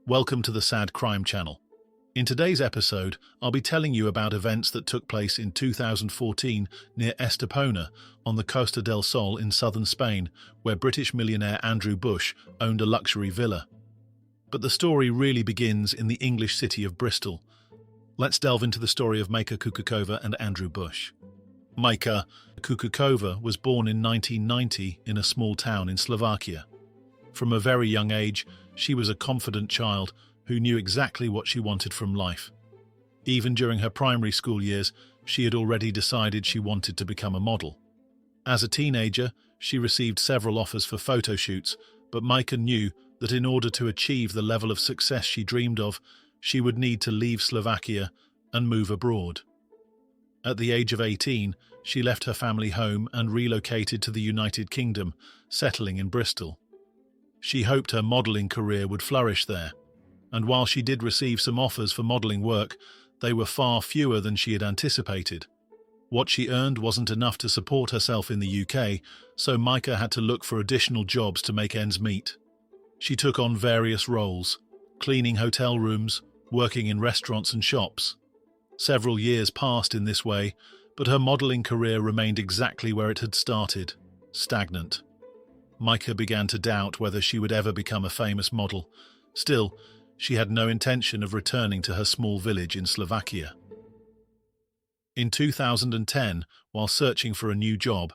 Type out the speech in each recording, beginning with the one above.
Welcome to the Sad Crime Channel. In today's episode, I'll be telling you about events that took place in 2014 near Estepona on the Costa del Sol in southern Spain, where British millionaire Andrew Bush owned a luxury villa. But the story really begins in the English city of Bristol. Let's delve into the story of Majka Kukakova and Andrew Bush. Majka Kukakova was born in 1990 in a small town in Slovakia. From a very young age, she was a confident child who knew exactly what she wanted from life. Even during her primary school years, she had already decided she wanted to become a model. As a teenager, she received several offers for photo shoots, but Majka knew that in order to achieve the level of success she dreamed of, she would need to leave Slovakia and move abroad. At the age of 18, she left her family home and relocated to the United Kingdom, settling in Bristol. She hoped her modelling career would flourish there, and while she did receive some offers for modelling work, they were far fewer than she had anticipated. What she earned wasn't enough to support herself in the UK, so Majka had to look for additional jobs to make ends meet. She took on various roles, cleaning hotel rooms, working in restaurants and shops. Several years passed in this way, but her modelling career remained exactly where it had started, stagnant. Majka began to doubt whether she would ever become a famous model. Still, she had no intention of returning to her small village in Slovakia. In 2010, while searching for a new job,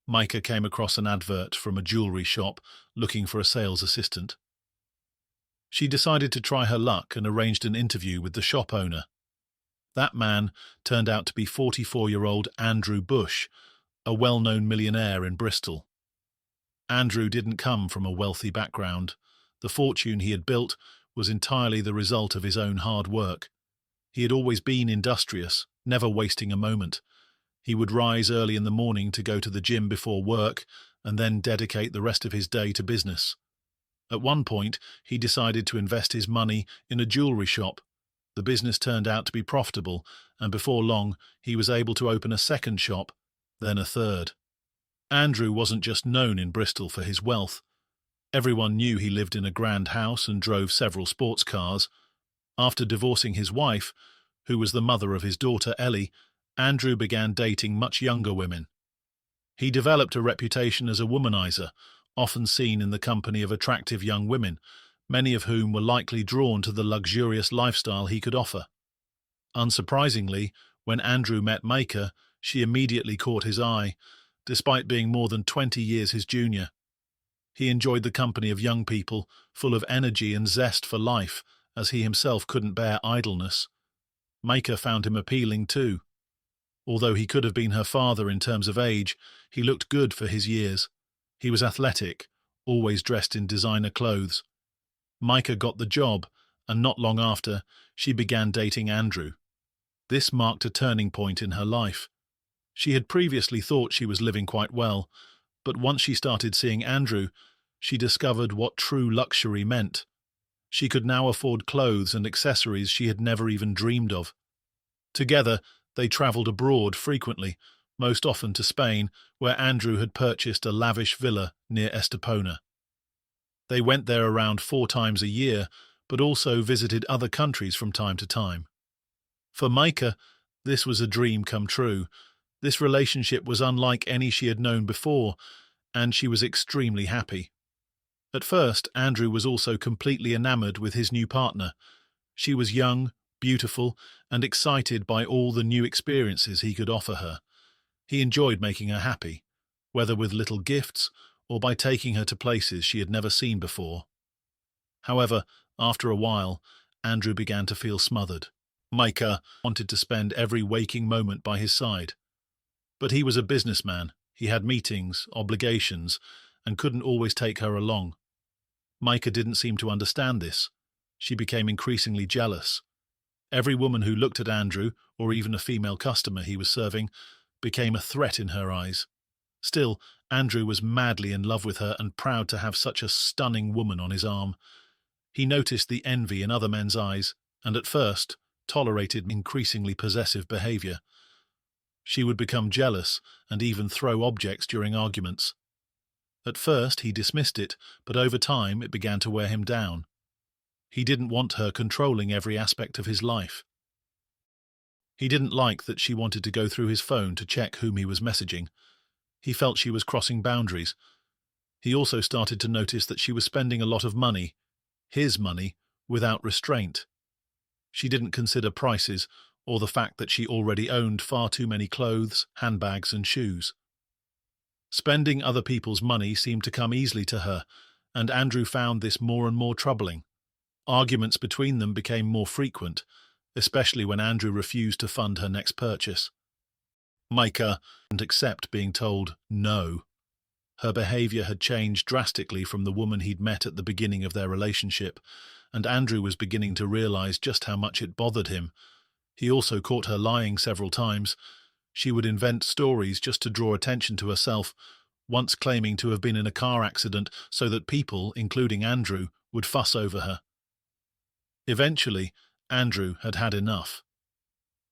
Majka came across an advert from a jewellery shop looking for a sales assistant. She decided to try her luck and arranged an interview with the shop owner. That man turned out to be 44-year-old Andrew Bush, a well-known millionaire in Bristol. Andrew didn't come from a wealthy background. The fortune he had built was entirely the result of his own hard work. He had always been industrious, never wasting a moment. He would rise early in the morning to go to the gym before work and then dedicate the rest of his day to business. At one point, he decided to invest his money in a jewellery shop. The business turned out to be profitable, and before long, he was able to open a second shop, then a third. Andrew wasn't just known in Bristol for his wealth. Everyone knew he lived in a grand house and drove several sports cars. After divorcing his wife, who was the mother of his daughter Ellie, Andrew began dating much younger women. He developed a reputation as a womanizer, often seen in the company of attractive young women, many of whom were likely drawn to the luxurious lifestyle he could offer. Unsurprisingly, when Andrew met Majka, she immediately caught his eye, despite being more than 20 years his junior. He enjoyed the company of young people, full of energy and zest for life, as he himself couldn't bear idleness. Majka found him appealing too. Although he could have been her father in terms of age, he looked good for his years. He was athletic, always dressed in designer clothes. Majka got the job, and not long after, she began dating Andrew. This marked a turning point in her life. She had previously thought she was living quite well, but once she started seeing Andrew, she discovered what true luxury meant. She could now afford clothes and accessories she had never even dreamed of. Together, they travelled abroad frequently, most often to Spain, where Andrew had purchased a lavish villa near Estepona. They went there around 4 times a year, but also visited other countries from time to time. For Majka, this was a dream come true. This relationship was unlike any she had known before, and she was extremely happy. At first, Andrew was also completely enamoured with his new partner. She was young, beautiful, and excited by all the new experiences he could offer her. He enjoyed making her happy, whether with little gifts or by taking her to places she had never seen before. However, after a while, Andrew began to feel smothered. Majka wanted to spend every waking moment by his side. But he was a businessman, he had meetings, obligations, and couldn't always take her along. Majka didn't seem to understand this. She became increasingly jealous. Every woman who looked at Andrew, or even a female customer he was serving, became a threat in her eyes. Still, Andrew was madly in love with her and proud to have such a stunning woman on his arm. He noticed the envy in other men's eyes, and at first tolerated increasingly possessive behaviour. She would become jealous and even throw objects during arguments. At first he dismissed it, but over time it began to wear him down. He didn't want her controlling every aspect of his life. He didn't like that she wanted to go through his phone to check whom he was messaging. He felt she was crossing boundaries. He also started to notice that she was spending a lot of money, his money, without restraint. She didn't consider prices or the fact that she already owned far too many clothes, handbags, and shoes. Spending other people's money seemed to come easily to her, and Andrew found this more and more troubling. Arguments between them became more frequent, especially when Andrew refused to fund her next purchase. Micah didn't accept being told no. Her behavior had changed drastically from the woman he'd met at the beginning of their relationship, and Andrew was beginning to realize just how much it bothered him. He also caught her lying several times. She would invent stories just to draw attention to herself, once claiming to have been in a car accident so that people, including Andrew, would fuss over her. Eventually, Andrew had had enough.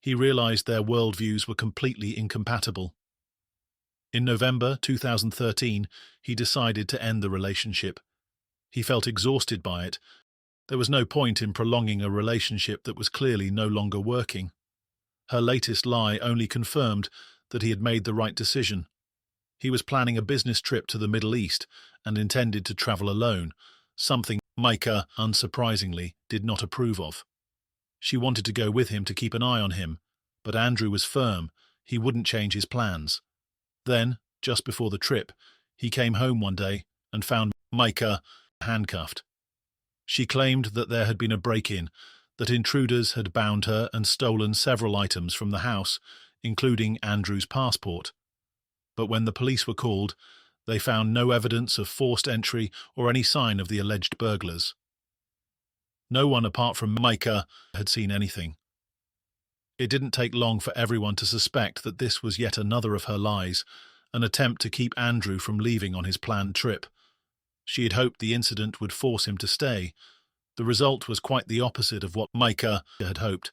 He realized their worldviews were completely incompatible. In November 2013, he decided to end the relationship. He felt exhausted by it. There was no point in prolonging a relationship that was clearly no longer working. Her latest lie only confirmed that he had made the right decision. He was planning a business trip to the Middle East and intended to travel alone, something Micah, unsurprisingly, did not approve of. She wanted to go with him to keep an eye on him, but Andrew was firm. He wouldn't change his plans. Then, just before the trip, he came home one day and found Micah handcuffed. She claimed that there had been a break-in, that intruders had bound her and stolen several items from the house, including Andrew's passport. But when the police were called, they found no evidence of forced entry or any sign of the alleged burglars. No one apart from Micah had seen anything. It didn't take long for everyone to suspect that this was yet another of her lies, an attempt to keep Andrew from leaving on his planned trip. She had hoped the incident would force him to stay. The result was quite the opposite of what Micah had hoped.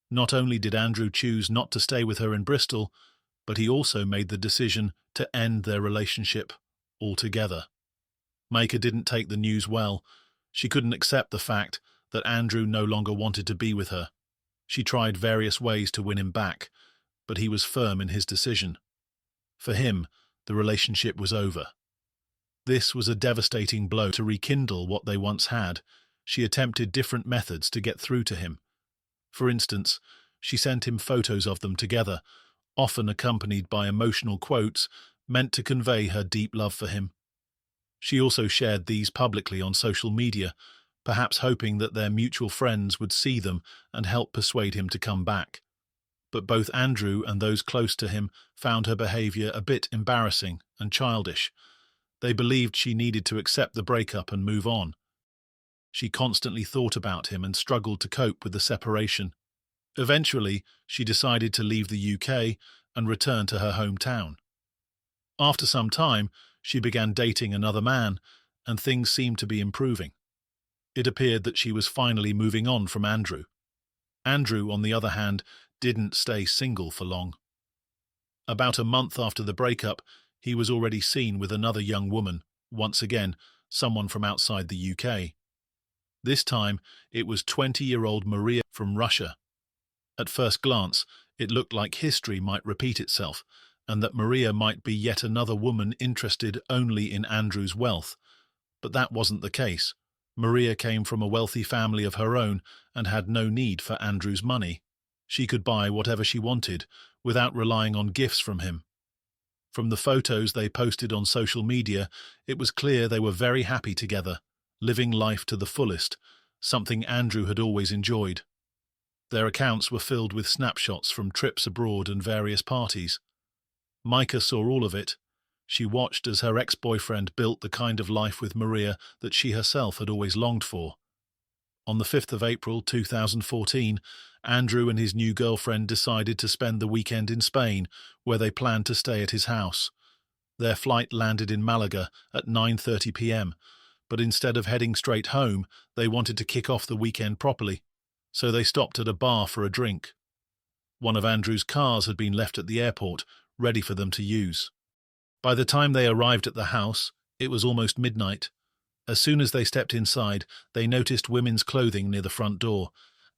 Not only did Andrew choose not to stay with her in Bristol, but he also made the decision to end their relationship altogether. Micah didn't take the news well. She couldn't accept the fact that Andrew no longer wanted to be with her. She tried various ways to win him back, but he was firm in his decision. For him, the relationship was over. This was a devastating blow to rekindle what they once had. She attempted different methods to get through to him. For instance, she sent him photos of them together, often accompanied by emotional quotes meant to convey her deep love for him. She also shared these publicly on social media, perhaps hoping that their mutual friends would see them and help persuade him to come back. But both Andrew and those close to him found her behavior a bit embarrassing and childish. They believed she needed to accept the breakup and move on. She constantly thought about him and struggled to cope with the separation. Eventually, she decided to leave the UK and return to her hometown. After some time, she began dating another man, and things seemed to be improving. It appeared that she was finally moving on from Andrew. Andrew, on the other hand, didn't stay single for long. About a month after the breakup, he was already seen with another young woman, once again, someone from outside the UK. This time, it was 20-year-old Maria from Russia. At first glance, it looked like history might repeat itself, and that Maria might be yet another woman interested only in Andrew's wealth. But that wasn't the case. Maria came from a wealthy family of her own and had no need for Andrew's money. She could buy whatever she wanted, without relying on gifts from him. From the photos they posted on social media, it was clear they were very happy together, living life to the fullest, something Andrew had always enjoyed. Their accounts were filled with snapshots from trips abroad and various parties. Micah saw all of it. She watched as her ex-boyfriend built the kind of life with Maria that she herself had always longed for. On the 5th of April 2014, Andrew and his new girlfriend decided to spend the weekend in Spain, where they planned to stay at his house. Their flight landed in Malaga at 9:30 p.m., but instead of heading straight home, they wanted to kick off the weekend properly, so they stopped at a bar for a drink. One of Andrew's cars had been left at the airport, ready for them to use. By the time they arrived at the house, it was almost midnight. As soon as they stepped inside, they noticed women's clothing near the front door.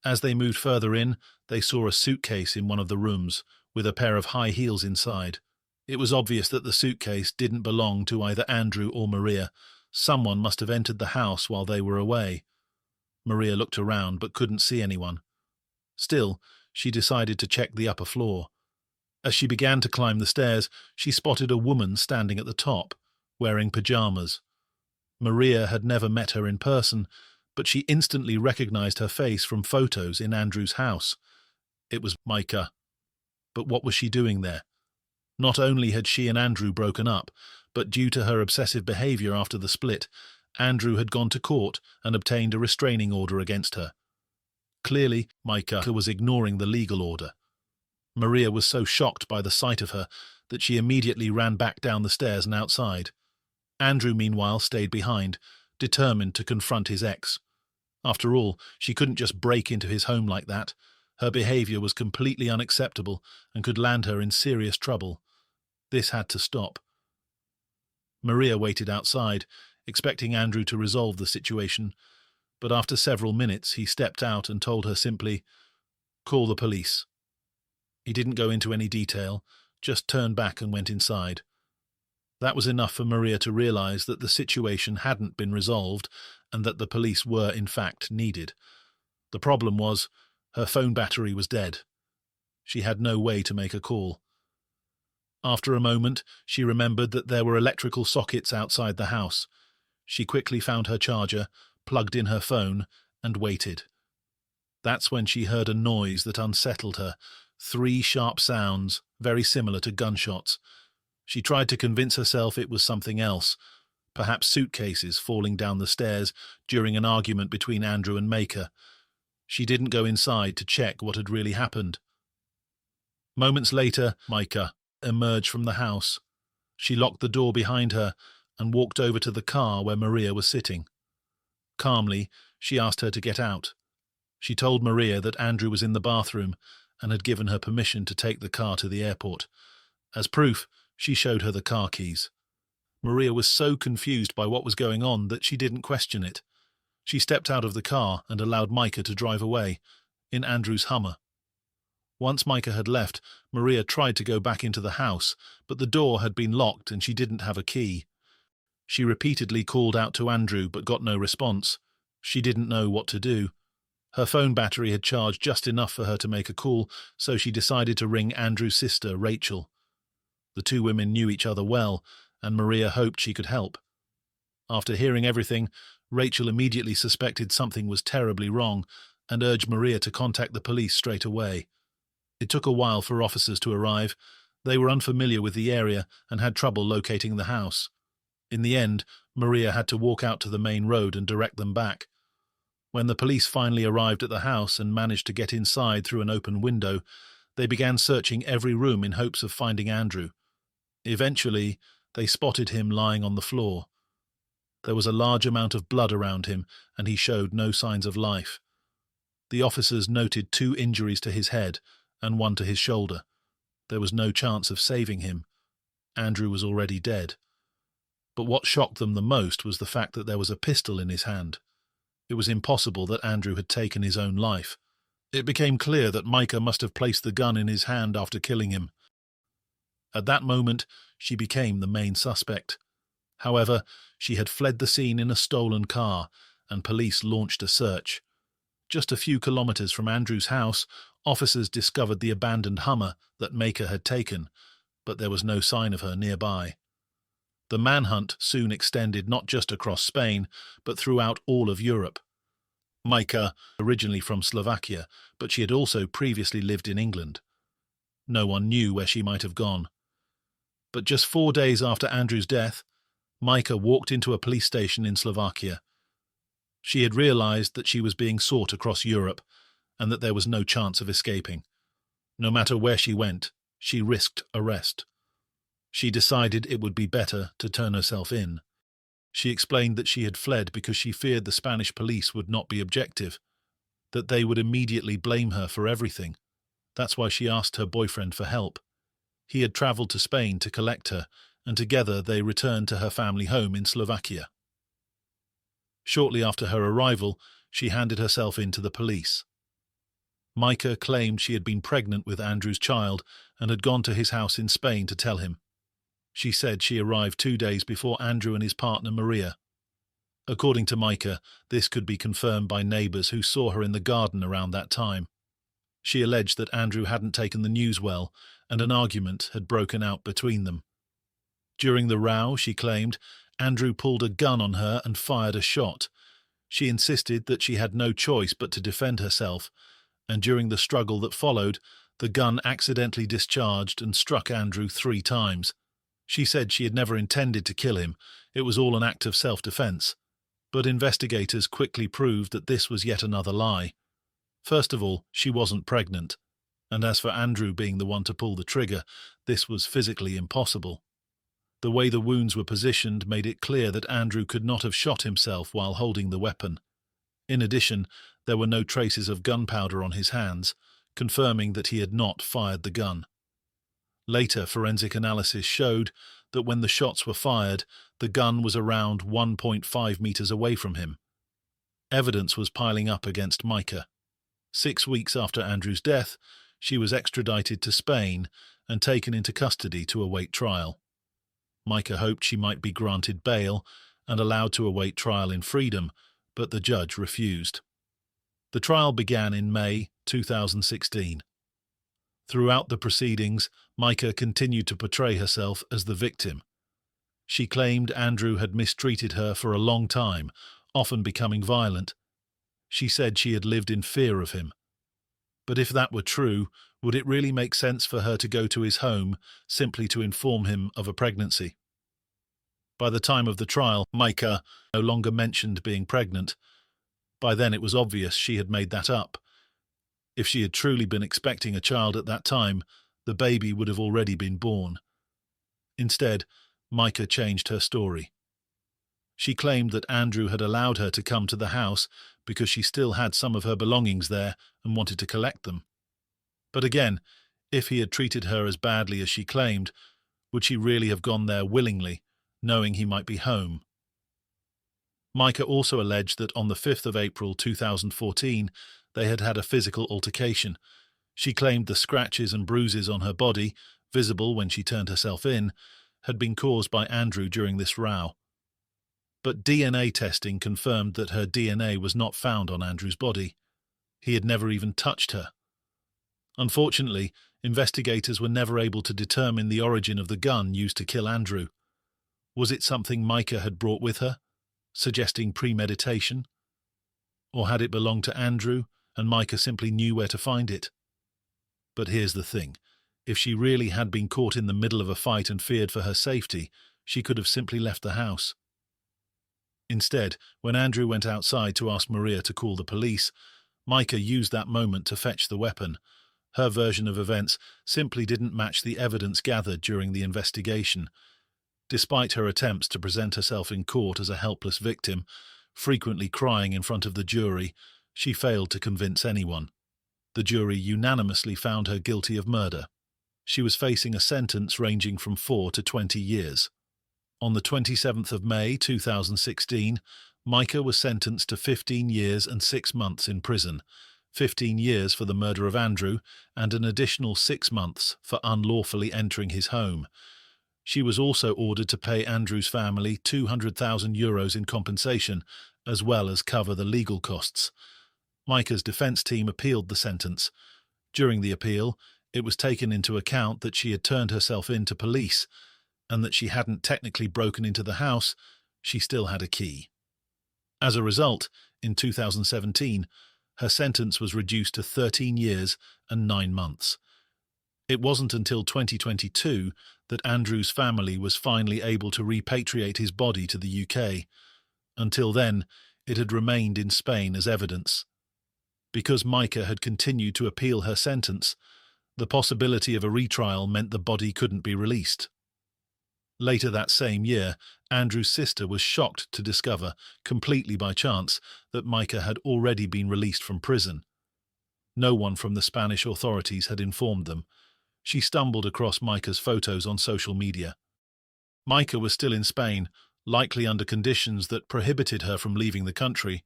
As they moved further in, they saw a suitcase in one of the rooms, with a pair of high heels inside. It was obvious that the suitcase didn't belong to either Andrew or Maria. Someone must have entered the house while they were away. Maria looked around but couldn't see anyone. Still, she decided to check the upper floor. As she began to climb the stairs, she spotted a woman standing at the top, wearing pajamas. Maria had never met her in person, but she instantly recognized her face from photos in Andrew's house. It was Micah. But what was she doing there? Not only had she and Andrew broken up, but due to her obsessive behavior after the split, Andrew had gone to court and obtained a restraining order against her. Clearly, Micah was ignoring the legal order. Maria was so shocked by the sight of her that she immediately ran back down the stairs and outside. Andrew, meanwhile, stayed behind, determined to confront his ex. After all, she couldn't just break into his home like that. Her behavior was completely unacceptable and could land her in serious trouble. This had to stop. Maria waited outside, expecting Andrew to resolve the situation, but after several minutes he stepped out and told her simply, "Call the police." He didn't go into any detail, just turned back and went inside. That was enough for Maria to realize that the situation hadn't been resolved and that the police were, in fact, needed. The problem was, her phone battery was dead. She had no way to make a call. After a moment, she remembered that there were electrical sockets outside the house. She quickly found her charger, plugged in her phone, and waited. That's when she heard a noise that unsettled her. 3 sharp sounds, very similar to gunshots. She tried to convince herself it was something else, perhaps suitcases falling down the stairs during an argument between Andrew and Micah. She didn't go inside to check what had really happened. Moments later, Micah emerged from the house. She locked the door behind her and walked over to the car where Maria was sitting. Calmly, she asked her to get out. She told Maria that Andrew was in the bathroom and had given her permission to take the car to the airport. As proof, she showed her the car keys. Maria was so confused by what was going on that she didn't question it. She stepped out of the car and allowed Micah to drive away, in Andrew's Hummer. Once Micah had left, Maria tried to go back into the house, but the door had been locked and she didn't have a key. She repeatedly called out to Andrew but got no response. She didn't know what to do. Her phone battery had charged just enough for her to make a call, so she decided to ring Andrew's sister, Rachel. The two women knew each other well, and Maria hoped she could help. After hearing everything, Rachel immediately suspected something was terribly wrong and urged Maria to contact the police straight away. It took a while for officers to arrive. They were unfamiliar with the area and had trouble locating the house. In the end, Maria had to walk out to the main road and direct them back. When the police finally arrived at the house and managed to get inside through an open window, they began searching every room in hopes of finding Andrew. Eventually, they spotted him lying on the floor. There was a large amount of blood around him, and he showed no signs of life. The officers noted 2 injuries to his head and 1 to his shoulder. There was no chance of saving him. Andrew was already dead. But what shocked them the most was the fact that there was a pistol in his hand. It was impossible that Andrew had taken his own life. It became clear that Micah must have placed the gun in his hand after killing him. At that moment, she became the main suspect. However, she had fled the scene in a stolen car, and police launched a search. Just a few kilometers from Andrew's house, officers discovered the abandoned Hummer that Micah had taken, but there was no sign of her nearby. The manhunt soon extended not just across Spain, but throughout all of Europe. Micah, originally from Slovakia, but she had also previously lived in England. No one knew where she might have gone. But just 4 days after Andrew's death, Micah walked into a police station in Slovakia. She had realized that she was being sought across Europe, and that there was no chance of escaping. No matter where she went, she risked arrest. She decided it would be better to turn herself in. She explained that she had fled because she feared the Spanish police would not be objective, that they would immediately blame her for everything. That's why she asked her boyfriend for help. He had travelled to Spain to collect her, and together they returned to her family home in Slovakia. Shortly after her arrival, she handed herself in to the police. Micah claimed she had been pregnant with Andrew's child and had gone to his house in Spain to tell him. She said she arrived 2 days before Andrew and his partner Maria. According to Micah, this could be confirmed by neighbours who saw her in the garden around that time. She alleged that Andrew hadn't taken the news well, and an argument had broken out between them. During the row, she claimed, Andrew pulled a gun on her and fired a shot. She insisted that she had no choice but to defend herself, and during the struggle that followed, the gun accidentally discharged and struck Andrew 3 times. She said she had never intended to kill him, it was all an act of self-defense. But investigators quickly proved that this was yet another lie. First of all, she wasn't pregnant, and as for Andrew being the one to pull the trigger, this was physically impossible. The way the wounds were positioned made it clear that Andrew could not have shot himself while holding the weapon. In addition, there were no traces of gunpowder on his hands, confirming that he had not fired the gun. Later, forensic analysis showed that when the shots were fired, the gun was around 1.5 meters away from him. Evidence was piling up against Micah. 6 weeks after Andrew's death, she was extradited to Spain and taken into custody to await trial. Micah hoped she might be granted bail and allowed to await trial in freedom, but the judge refused. The trial began in May 2016. Throughout the proceedings, Micah continued to portray herself as the victim. She claimed Andrew had mistreated her for a long time, often becoming violent. She said she had lived in fear of him. But if that were true, would it really make sense for her to go to his home simply to inform him of a pregnancy? By the time of the trial, Micah no longer mentioned being pregnant. By then it was obvious she had made that up. If she had truly been expecting a child at that time, the baby would have already been born. Instead, Micah changed her story. She claimed that Andrew had allowed her to come to the house because she still had some of her belongings there and wanted to collect them. But again, if he had treated her as badly as she claimed, would she really have gone there willingly, knowing he might be home? Micah also alleged that on the 5th of April 2014, they had had a physical altercation. She claimed the scratches and bruises on her body, visible when she turned herself in, had been caused by Andrew during this row. But DNA testing confirmed that her DNA was not found on Andrew's body. He had never even touched her. Unfortunately, investigators were never able to determine the origin of the gun used to kill Andrew. Was it something Micah had brought with her, suggesting premeditation? Or had it belonged to Andrew, and Micah simply knew where to find it? But here's the thing. If she really had been caught in the middle of a fight and feared for her safety, she could have simply left the house. Instead, when Andrew went outside to ask Maria to call the police, Micah used that moment to fetch the weapon. Her version of events simply didn't match the evidence gathered during the investigation. Despite her attempts to present herself in court as a helpless victim, frequently crying in front of the jury, she failed to convince anyone. The jury unanimously found her guilty of murder. She was facing a sentence ranging from 4 to 20 years. On the 27th of May 2016, Micah was sentenced to 15 years and 6 months in prison, 15 years for the murder of Andrew, and an additional 6 months for unlawfully entering his home. She was also ordered to pay Andrew's family €200,000 in compensation, as well as cover the legal costs. Micah's defense team appealed the sentence. During the appeal, it was taken into account that she had turned herself in to police, and that she hadn't technically broken into the house, she still had a key. As a result, in 2017, her sentence was reduced to 13 years and 9 months. It wasn't until 2022 that Andrew's family was finally able to repatriate his body to the UK. Until then, it had remained in Spain as evidence. Because Micah had continued to appeal her sentence, the possibility of a retrial meant the body couldn't be released. Later that same year, Andrew's sister was shocked to discover, completely by chance, that Micah had already been released from prison. No one from the Spanish authorities had informed them. She stumbled across Micah's photos on social media. Micah was still in Spain, likely under conditions that prohibited her from leaving the country.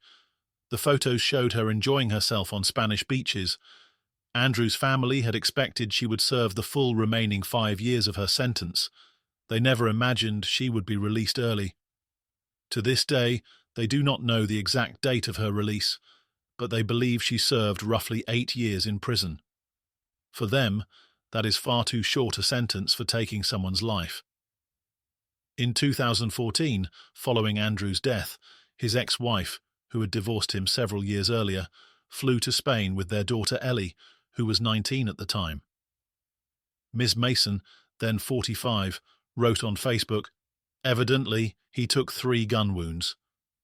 The photos showed her enjoying herself on Spanish beaches. Andrew's family had expected she would serve the full remaining 5 years of her sentence. They never imagined she would be released early. To this day, they do not know the exact date of her release, but they believe she served roughly 8 years in prison. For them, that is far too short a sentence for taking someone's life. In 2014, following Andrew's death, his ex-wife, who had divorced him several years earlier, flew to Spain with their daughter Ellie, who was 19 at the time. Ms. Mason, then 45, wrote on Facebook, "Evidently, he took 3 gun wounds.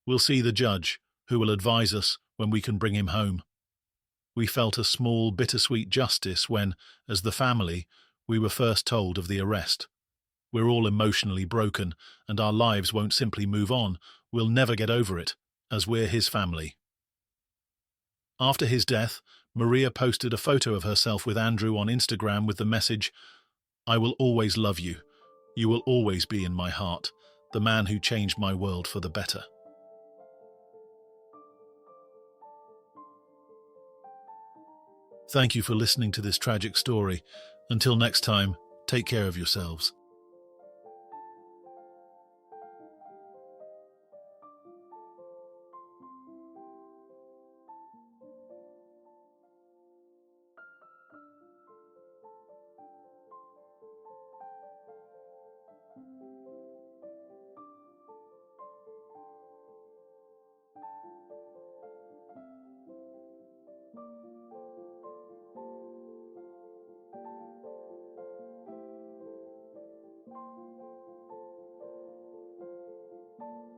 We'll see the judge, who will advise us when we can bring him home." We felt a small, bittersweet justice when, as the family, we were first told of the arrest. We're all emotionally broken, and our lives won't simply move on. We'll never get over it, as we're his family. After his death, Maria posted a photo of herself with Andrew on Instagram with the message, "I will always love you. You will always be in my heart, the man who changed my world for the better." Thank you for listening to this tragic story. Until next time, take care of yourselves.